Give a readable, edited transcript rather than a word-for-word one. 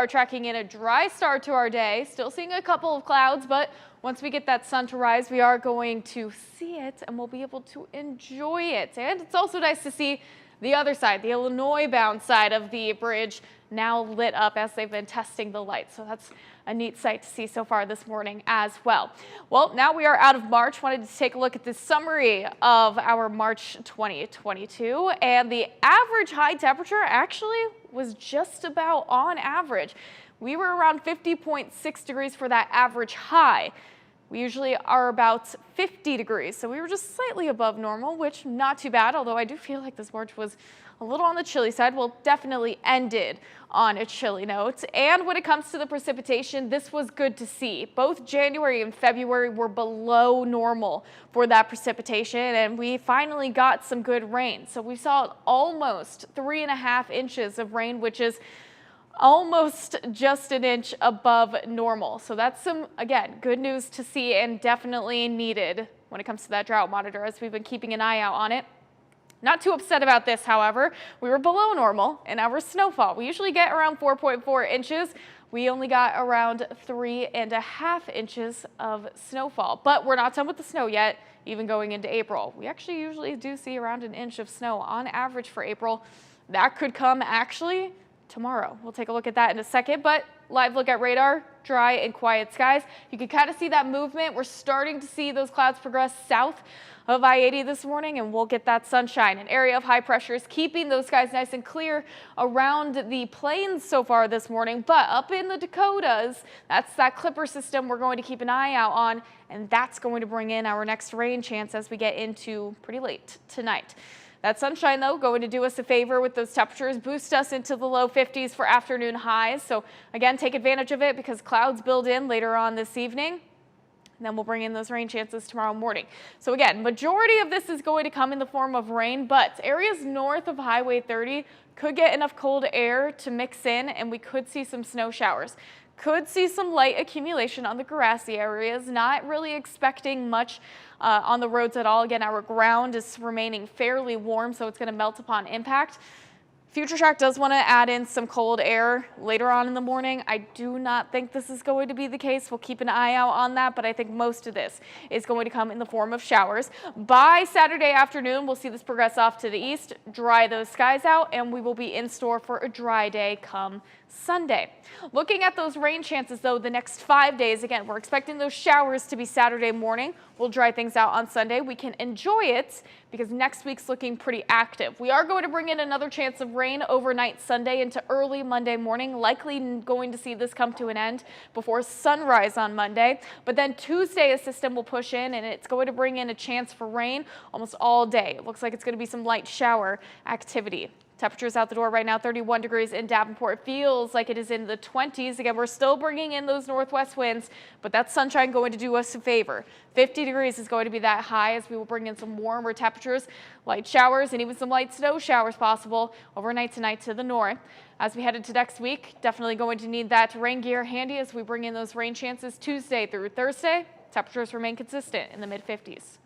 Are tracking in a dry start to our day, still seeing a couple of clouds, but once we get that sun to rise, we are going to see it and we'll be able to enjoy it. And it's also nice to see the other side, the Illinois bound side of the bridge, now lit up as they've been testing the lights. So that's a neat sight to see so far this morning as well. Well, now we are out of March. Wanted to take a look at this summary of our March 2022, and the average high temperature actually was just about on average. We were around 50.6 degrees for that average high. We usually are about 50 degrees, so we were just slightly above normal, which not too bad, although I do feel like this March was a little on the chilly side. Well, definitely ended on a chilly note. And when it comes to the precipitation, this was good to see. Both January and February were below normal for that precipitation, and we finally got some good rain. So we saw almost 3.5 inches of rain, which is almost just an inch above normal. So that's some, again, good news to see and definitely needed when it comes to that drought monitor, as we've been keeping an eye out on it. Not too upset about this, however. We were below normal in our snowfall. We usually get around 4.4 inches. We only got around 3.5 inches of snowfall, but we're not done with the snow yet, even going into April. We actually usually do see around an inch of snow on average for April. That could come actually tomorrow. We'll take a look at that in a second, but live look at radar, dry and quiet skies. You can kind of see that movement. We're starting to see those clouds progress south of I-80 this morning, and we'll get that sunshine. An area of high pressure is keeping those skies nice and clear around the plains so far this morning, but up in the Dakotas, that's that Clipper system we're going to keep an eye out on, and that's going to bring in our next rain chance as we get into pretty late tonight. That sunshine, though, going to do us a favor with those temperatures, boost us into the low 50s for afternoon highs. So again, take advantage of it because clouds build in later on this evening. And then we'll bring in those rain chances tomorrow morning. So again, majority of this is going to come in the form of rain, but areas north of Highway 30 could get enough cold air to mix in, and we could see some snow showers. Could see some light accumulation on the grassy areas, not really expecting much on the roads at all. Again, our ground is remaining fairly warm, so it's going to melt upon impact. FutureTrack does want to add in some cold air later on in the morning. I do not think this is going to be the case. We'll keep an eye out on that, but I think most of this is going to come in the form of showers. By Saturday afternoon, we'll see this progress off to the east, dry those skies out, and we will be in store for a dry day come Sunday. Looking at those rain chances, though, the next 5 days, again, we're expecting those showers to be Saturday morning. We'll dry things out on Sunday. We can enjoy it because next week's looking pretty active. We are going to bring in another chance of rain overnight Sunday into early Monday morning, likely going to see this come to an end before sunrise on Monday. But then Tuesday, a system will push in and it's going to bring in a chance for rain almost all day. It looks like it's going to be some light shower activity. Temperatures out the door right now, 31 degrees in Davenport. Feels like it is in the 20s. Again, we're still bringing in those northwest winds, but that sunshine going to do us a favor. 50 degrees is going to be that high as we will bring in some warmer temperatures, light showers, and even some light snow showers possible overnight tonight to the north. As we head into next week, definitely going to need that rain gear handy as we bring in those rain chances Tuesday through Thursday. Temperatures remain consistent in the mid-50s.